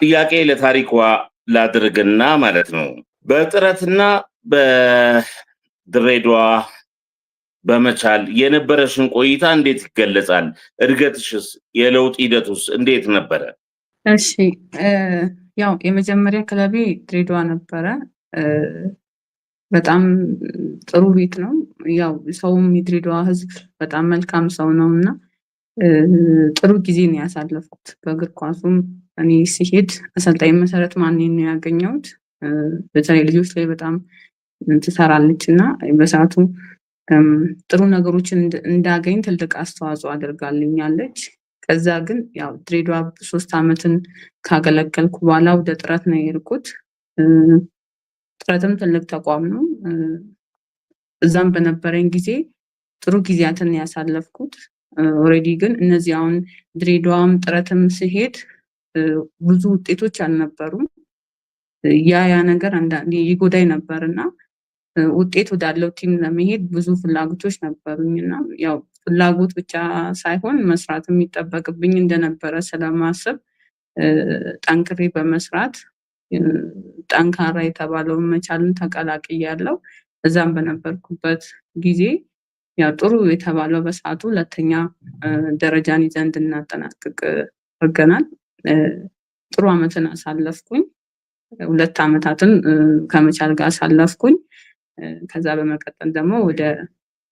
ጥያቄ ለታሪኳ ላድርግና ማለት ነው በጥረትና በድሬዳዋ በመቻል የነበረሽን ቆይታ እንዴት ይገለጻል? እድገትሽስ የለውጥ ሂደቱስ እንዴት ነበረ? እሺ ያው የመጀመሪያ ክለቤ ድሬዳዋ ነበረ። በጣም ጥሩ ቤት ነው። ያው ሰውም የድሬዳዋ ሕዝብ በጣም መልካም ሰው ነው እና ጥሩ ጊዜ ነው ያሳለፍኩት። በእግር ኳሱም እኔ ሲሄድ አሰልጣኝ መሰረት ማንን ነው ያገኘሁት። በተለይ ልጆች ላይ በጣም ትሰራለች እና በሰዓቱ ጥሩ ነገሮችን እንዳገኝ ትልቅ አስተዋጽኦ አድርጋልኛለች። ከዛ ግን ያው ድሬዳዋ 3 ዓመትን ካገለገልኩ በኋላ ወደ ጥረት ነው የሄድኩት። ጥረትም ትልቅ ተቋም ነው። እዛም በነበረኝ ጊዜ ጥሩ ጊዜያትን ያሳለፍኩት። ኦልሬዲ ግን እነዚህ አሁን ድሬዳዋም ጥረትም ሲሄድ ብዙ ውጤቶች አልነበሩም። ያ ነገር አንዳንዴ ይጎዳኝ ነበርና ውጤት ወዳለው ቲም ለመሄድ ብዙ ፍላጎቶች ነበሩኝና ያው ፍላጎት ብቻ ሳይሆን መስራት የሚጠበቅብኝ እንደነበረ ስለማስብ ጠንክሬ በመስራት ጠንካራ የተባለውን መቻልን ተቀላቅያለሁ። እዛም በነበርኩበት ጊዜ ያው ጥሩ የተባለው በሰዓቱ 2ኛ ደረጃን ይዘን እንድናጠናቅቅ አድርገናል። ጥሩ ዓመትን አሳለፍኩኝ። 2 ዓመታትን ከመቻል ጋር አሳለፍኩኝ። ከዛ በመቀጠል ደግሞ ወደ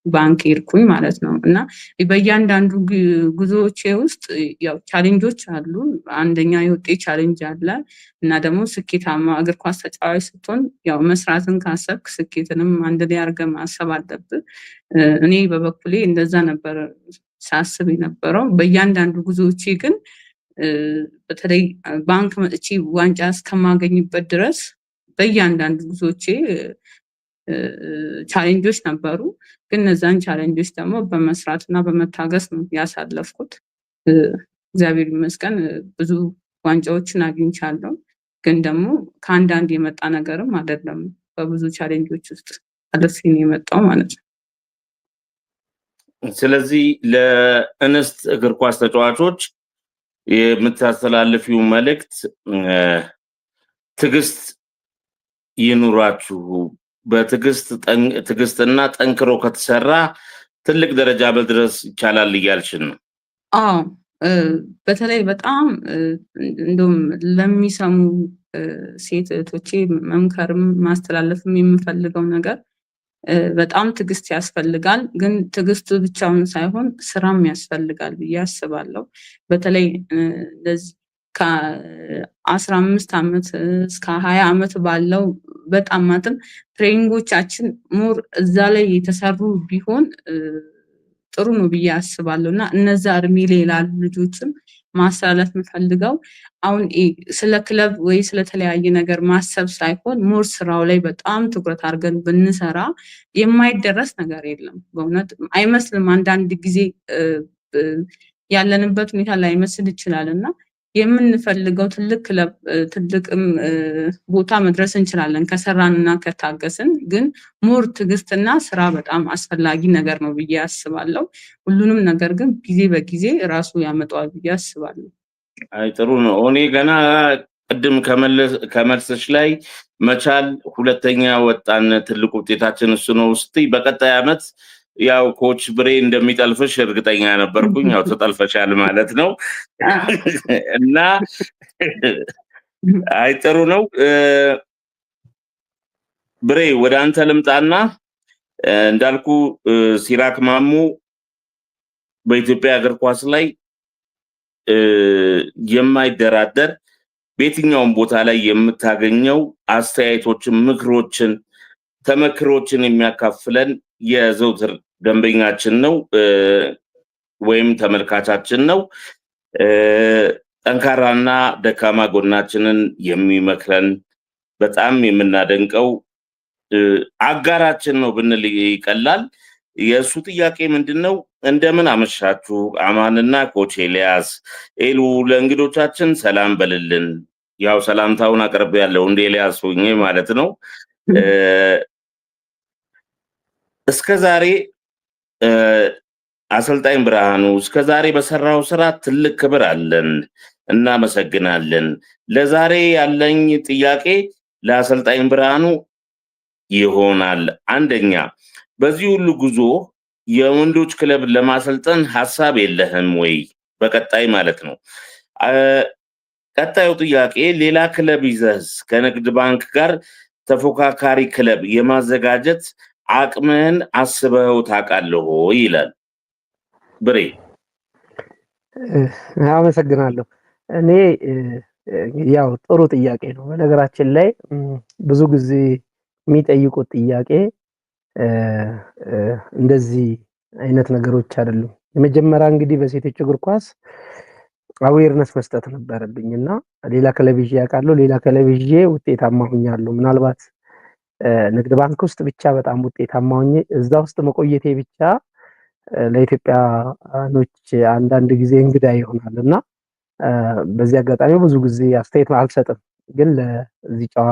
ባንክ ሄድኩኝ ማለት ነው እና በእያንዳንዱ ጉዞዎቼ ውስጥ ያው ቻሌንጆች አሉ። አንደኛ የውጤት ቻሌንጅ አለ እና ደግሞ ስኬታማ እግር ኳስ ተጫዋች ስትሆን ያው መስራትን ካሰብክ ስኬትንም አንድ ላይ አድርገህ ማሰብ አለብህ። እኔ በበኩሌ እንደዛ ነበር ሳስብ የነበረው። በእያንዳንዱ ጉዞዎቼ ግን በተለይ ባንክ መጥቼ ዋንጫ እስከማገኝበት ድረስ በእያንዳንዱ ጉዞዎቼ ቻሌንጆች ነበሩ። ግን እነዛን ቻሌንጆች ደግሞ በመስራት እና በመታገስ ነው ያሳለፍኩት። እግዚአብሔር ይመስገን ብዙ ዋንጫዎችን አግኝቻለሁ። ግን ደግሞ ከአንዳንድ የመጣ ነገርም አይደለም። በብዙ ቻሌንጆች ውስጥ አልፌ ነው የመጣው ማለት ነው። ስለዚህ ለእንስት እግር ኳስ ተጫዋቾች የምታስተላልፊው መልእክት ትዕግስት ይኑራችሁ፣ በትዕግስትና ጠንክሮ ከተሰራ ትልቅ ደረጃ መድረስ ይቻላል እያልሽን ነው? አዎ በተለይ በጣም እንደውም ለሚሰሙ ሴት እህቶቼ መምከርም ማስተላለፍም የምፈልገው ነገር በጣም ትዕግስት ያስፈልጋል። ግን ትዕግስቱ ብቻውን ሳይሆን ስራም ያስፈልጋል ብዬ አስባለሁ። በተለይ እንደዚህ ከ15 ዓመት እስከ 20 ዓመት ባለው በጣም ማለትም ትሬኒንጎቻችን ሞር እዛ ላይ የተሰሩ ቢሆን ጥሩ ነው ብዬ አስባለሁ እና እነዛ እድሜ ላይ ላሉ ልጆችም ማስተላለፍ የምፈልገው አሁን ስለ ክለብ ወይ ስለተለያየ ነገር ማሰብ ሳይሆን ሞር ስራው ላይ በጣም ትኩረት አድርገን ብንሰራ የማይደረስ ነገር የለም። በእውነት አይመስልም። አንዳንድ ጊዜ ያለንበት ሁኔታ ላይመስል ይችላል እና የምንፈልገው ትልቅ ክለብ ትልቅም ቦታ መድረስ እንችላለን ከሰራንና ከታገስን። ግን ሞር ትዕግስትና ስራ በጣም አስፈላጊ ነገር ነው ብዬ አስባለሁ። ሁሉንም ነገር ግን ጊዜ በጊዜ ራሱ ያመጣዋል ብዬ አስባለሁ። አይ ጥሩ ነው። እኔ ገና ቅድም ከመልስሽ ላይ መቻል 2ኛ ወጣን፣ ትልቅ ውጤታችን እሱ ነው ስትይ በቀጣይ ዓመት ያው ኮች ብሬ እንደሚጠልፍሽ እርግጠኛ ነበርኩኝ። ያው ተጠልፈሻል ማለት ነው እና አይ ጥሩ ነው። ብሬ ወደ አንተ ልምጣና እንዳልኩ ሲራክ ማሙ በኢትዮጵያ እግር ኳስ ላይ የማይደራደር በየትኛውም ቦታ ላይ የምታገኘው አስተያየቶችን፣ ምክሮችን፣ ተመክሮችን የሚያካፍለን የዘውትር ደንበኛችን ነው ወይም ተመልካቻችን ነው። ጠንካራና ደካማ ጎናችንን የሚመክረን በጣም የምናደንቀው አጋራችን ነው ብንል ይቀላል። የእሱ ጥያቄ ምንድነው? እንደምን አመሻችሁ አማንና ኮች ኤልያስ። ኤሉ ለእንግዶቻችን ሰላም በልልን። ያው ሰላምታውን አቅርብ ያለው እንደ ኤልያስ ሆኜ ማለት ነው። እስከዛሬ አሰልጣኝ ብርሃኑ እስከዛሬ በሰራው ስራ ትልቅ ክብር አለን። እናመሰግናለን። ለዛሬ ያለኝ ጥያቄ ለአሰልጣኝ ብርሃኑ ይሆናል። አንደኛ፣ በዚህ ሁሉ ጉዞ የወንዶች ክለብ ለማሰልጠን ሀሳብ የለህም ወይ? በቀጣይ ማለት ነው። ቀጣዩ ጥያቄ፣ ሌላ ክለብ ይዘህስ ከንግድ ባንክ ጋር ተፎካካሪ ክለብ የማዘጋጀት አቅምህን አስበኸው ታውቃለህ ይላል ብሬ። አመሰግናለሁ። እኔ ያው ጥሩ ጥያቄ ነው። በነገራችን ላይ ብዙ ጊዜ የሚጠይቁት ጥያቄ እንደዚህ አይነት ነገሮች አይደሉም። የመጀመሪያ እንግዲህ በሴቶች እግር ኳስ አዌርነስ መስጠት ነበረብኝ እና ሌላ ክለብ ይዤ አውቃለሁ። ሌላ ክለብ ይዤ ውጤታማ ሆኛለሁ። ምናልባት ንግድ ባንክ ውስጥ ብቻ በጣም ውጤታማ ሆኜ እዛ ውስጥ መቆየቴ ብቻ ለኢትዮጵያኖች አንዳንድ ጊዜ እንግዳ ይሆናል እና በዚህ አጋጣሚ ብዙ ጊዜ አስተያየት አልሰጥም፣ ግን ለዚህ ጨዋ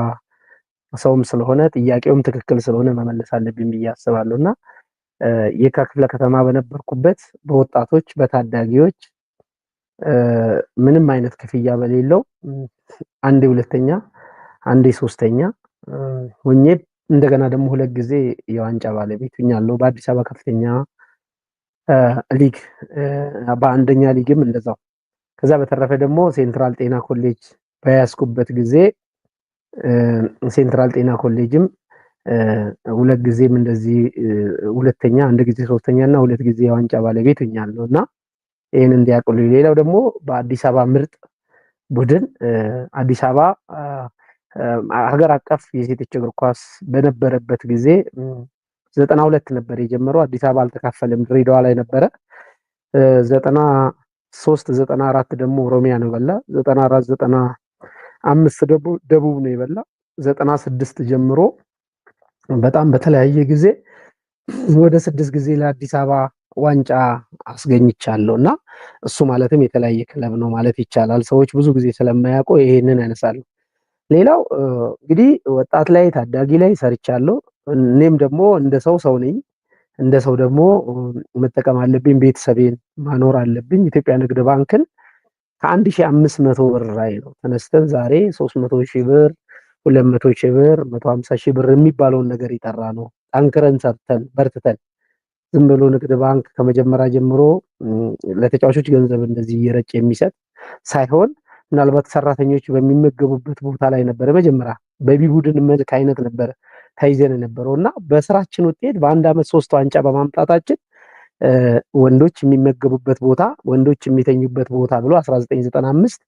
ሰውም ስለሆነ ጥያቄውም ትክክል ስለሆነ መመለስ አለብኝ ብዬ አስባለሁ እና የካ ክፍለ ከተማ በነበርኩበት በወጣቶች በታዳጊዎች ምንም አይነት ክፍያ በሌለው አንዴ ሁለተኛ አንዴ ሶስተኛ ሆኜ እንደገና ደግሞ 2 ጊዜ የዋንጫ ባለቤት ሆኛለሁ። በአዲስ አበባ ከፍተኛ ሊግ በአንደኛ ሊግም እንደዛው። ከዛ በተረፈ ደግሞ ሴንትራል ጤና ኮሌጅ በያዝኩበት ጊዜ ሴንትራል ጤና ኮሌጅም 2 ጊዜም እንደዚህ ሁለተኛ፣ 1 ጊዜ ሶስተኛ እና 2 ጊዜ የዋንጫ ባለቤት ሆኛለሁ እና ይሄን እንዲያውቁልኝ። ሌላው ደግሞ በአዲስ አበባ ምርጥ ቡድን አዲስ አበባ ሀገር አቀፍ የሴቶች እግር ኳስ በነበረበት ጊዜ 92 ነበር የጀመረው። አዲስ አበባ አልተካፈለም፣ ድሬዳዋ ላይ ነበረ። 93 94 ደግሞ ኦሮሚያ ነው የበላ። 94 95 ደግሞ ደቡብ ነው የበላ። 96 ጀምሮ በጣም በተለያየ ጊዜ ወደ 6 ጊዜ ለአዲስ አበባ ዋንጫ አስገኝቻለሁ እና እሱ ማለትም የተለያየ ክለብ ነው ማለት ይቻላል። ሰዎች ብዙ ጊዜ ስለማያውቁ ይሄንን ያነሳሉ። ሌላው እንግዲህ ወጣት ላይ ታዳጊ ላይ ሰርቻለሁ። እኔም ደግሞ እንደ ሰው ነኝ። እንደ ሰው ደግሞ መጠቀም አለብኝ፣ ቤተሰቤን ማኖር አለብኝ። ኢትዮጵያ ንግድ ባንክን ከ1500 ብር ላይ ነው ተነስተን ዛሬ 300,000 ብር፣ 200,000 ብር፣ 150,000 ብር የሚባለውን ነገር ይጠራ ነው። ጠንክረን ሰርተን በርትተን ዝም ብሎ ንግድ ባንክ ከመጀመሪያ ጀምሮ ለተጫዋቾች ገንዘብ እንደዚህ እየረጨ የሚሰጥ ሳይሆን ምናልባት ሰራተኞች በሚመገቡበት ቦታ ላይ ነበረ። መጀመሪያ በቢ ቡድን መልክ አይነት ነበረ ተይዘን የነበረው እና በስራችን ውጤት በአንድ ዓመት 3 ዋንጫ በማምጣታችን ወንዶች የሚመገቡበት ቦታ፣ ወንዶች የሚተኙበት ቦታ ብሎ 1995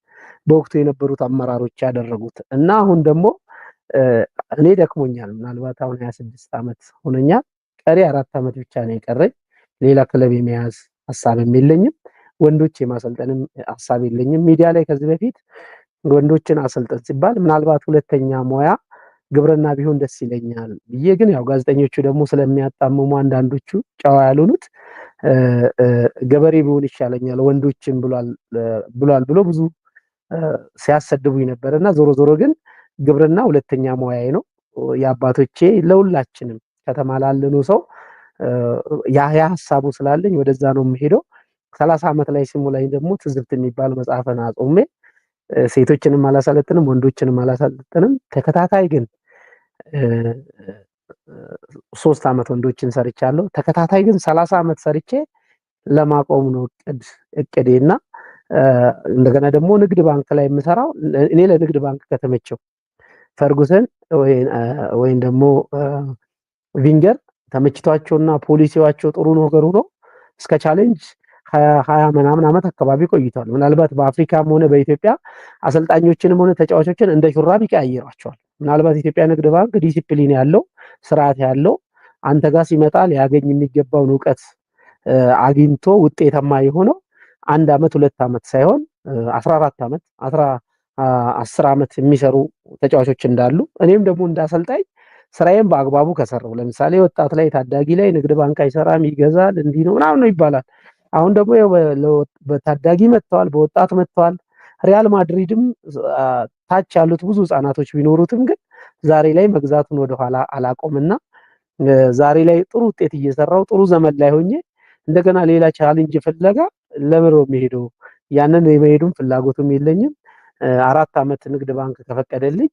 በወቅቱ የነበሩት አመራሮች ያደረጉት እና አሁን ደግሞ እኔ ደክሞኛል። ምናልባት አሁን 26 ዓመት ሆነኛል። ቀሪ 4 ዓመት ብቻ ነው የቀረኝ። ሌላ ክለብ የመያዝ ሀሳብም የለኝም። ወንዶች የማሰልጠንም ሀሳብ የለኝም። ሚዲያ ላይ ከዚህ በፊት ወንዶችን አሰልጠን ሲባል ምናልባት ሁለተኛ ሙያ ግብርና ቢሆን ደስ ይለኛል ብዬ፣ ግን ያው ጋዜጠኞቹ ደግሞ ስለሚያጣምሙ አንዳንዶቹ ጨዋ ያልሆኑት ገበሬ ቢሆን ይሻለኛል ወንዶችን ብሏል ብሎ ብዙ ሲያሰድቡኝ ነበር እና ዞሮ ዞሮ ግን ግብርና ሁለተኛ ሙያዬ ነው። የአባቶቼ ለሁላችንም ከተማ ላለኑ ሰው ያ ሀሳቡ ስላለኝ ወደዛ ነው የምሄደው። 30 ዓመት ላይ ሲሞላኝ ደግሞ ትዝብት የሚባል መጽሐፍን አጾሜ ሴቶችንም አላሰለጥንም ወንዶችንም አላሰለጥንም። ተከታታይ ግን 3 ዓመት ወንዶችን ሰርቻለሁ። ተከታታይ ግን 30 ዓመት ሰርቼ ለማቆም ነው እቅዴና እንደገና ደግሞ ንግድ ባንክ ላይ የምሰራው እኔ ለንግድ ባንክ ከተመቸው ፈርጉሰን ወይም ደግሞ ቪንገር ተመችቷቸውና ፖሊሲዋቸው ጥሩ ነገሩ ነው እስከ ቻሌንጅ 20 ምናምን ዓመት አካባቢ ቆይቷል። ምናልባት በአፍሪካም ሆነ በኢትዮጵያ አሰልጣኞችንም ሆነ ተጫዋቾችን እንደ ሹራብ ይቀያይሯቸዋል። ምናልባት ኢትዮጵያ ንግድ ባንክ ዲሲፕሊን ያለው ስርዓት ያለው አንተ ጋር ሲመጣ ሊያገኝ የሚገባውን እውቀት አግኝቶ ውጤታማ የሆነው 1 ዓመት 2 ዓመት ሳይሆን 14 ዓመት 10 ዓመት የሚሰሩ ተጫዋቾች እንዳሉ እኔም ደግሞ እንዳሰልጣኝ ስራዬን በአግባቡ ከሰራው፣ ለምሳሌ ወጣት ላይ ታዳጊ ላይ ንግድ ባንክ አይሰራም ይገዛል እንዲህ ነው ምናምን ነው ይባላል። አሁን ደግሞ በታዳጊ መጥተዋል፣ በወጣት መጥተዋል። ሪያል ማድሪድም ታች ያሉት ብዙ ህፃናቶች ቢኖሩትም ግን ዛሬ ላይ መግዛቱን ወደኋላ አላቆምና ዛሬ ላይ ጥሩ ውጤት እየሰራው ጥሩ ዘመን ላይ ሆኜ እንደገና ሌላ ቻሌንጅ ፍለጋ ለምሮ የሚሄደው ያንን የመሄዱም ፍላጎቱም የለኝም። 4 ዓመት ንግድ ባንክ ከፈቀደልኝ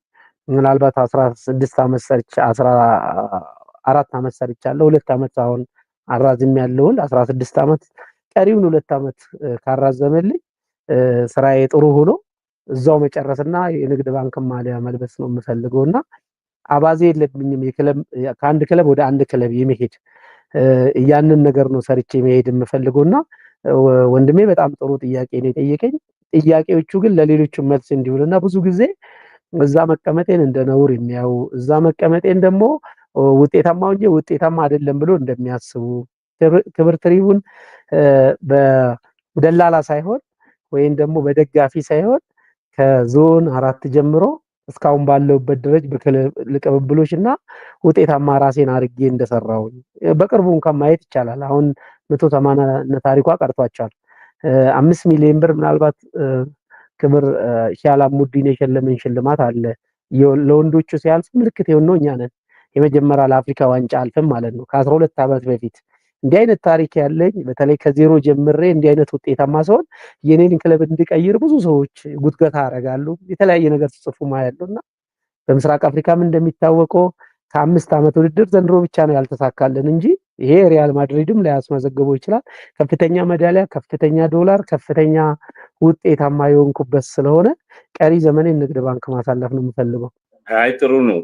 ምናልባት 16 ዓመት ሰርች 14 ዓመት ሰርቻለሁ። 2 ዓመት አሁን አራዝም ያለውን 16 ዓመት ቀሪውን 2 ዓመት ካራዘመልኝ ስራዬ ጥሩ ሆኖ እዛው መጨረስና የንግድ ባንክ ማሊያ መልበስ ነው የምፈልገውና አባዜ የለብኝም። ከአንድ ክለብ ወደ አንድ ክለብ የመሄድ ያንን ነገር ነው ሰርቼ መሄድ የምፈልገውና ወንድሜ በጣም ጥሩ ጥያቄ ነው የጠየቀኝ። ጥያቄዎቹ ግን ለሌሎቹ መልስ እንዲውልና ብዙ ጊዜ እዛ መቀመጤን እንደ ነውር የሚያዩ እዛ መቀመጤን ደግሞ ውጤታማ ሆኜ ውጤታማ አይደለም ብሎ እንደሚያስቡ ክብር ትሪቡን በደላላ ሳይሆን ወይም ደግሞ በደጋፊ ሳይሆን ከዞን 4 ጀምሮ እስካሁን ባለውበት ደረጃ በቅብብሎችና ውጤታማ ራሴን አድርጌ እንደሰራው በቅርቡ እንኳን ማየት ይቻላል። አሁን 180 ታሪኳ ቀርቷቸዋል። 5 ሚሊዮን ብር ምናልባት ክብር ሻላሙዲን የሸለመን ሽልማት አለ። ለወንዶቹ ሲያልፍ ምልክት የሆነው እኛ ነን። የመጀመሪያ ለአፍሪካ ዋንጫ አልፈን ማለት ነው ከ12 ዓመት በፊት እንዲህ አይነት ታሪክ ያለኝ በተለይ ከዜሮ ጀምሬ እንዲህ አይነት ውጤታማ ሰውን የኔን ክለብ እንዲቀይር ብዙ ሰዎች ጉትገታ ያደርጋሉ። የተለያየ ነገር ጽፉ ማያለውና በምስራቅ አፍሪካም እንደሚታወቀው ከ5 ዓመት ውድድር ዘንድሮ ብቻ ነው ያልተሳካልን እንጂ ይሄ ሪያል ማድሪድም ሊያስመዘግበው ይችላል። ከፍተኛ ሜዳሊያ፣ ከፍተኛ ዶላር፣ ከፍተኛ ውጤታማ የሆንኩበት ስለሆነ ቀሪ ዘመኔን ንግድ ባንክ ማሳለፍ ነው የምፈልገው። አይ ጥሩ ነው።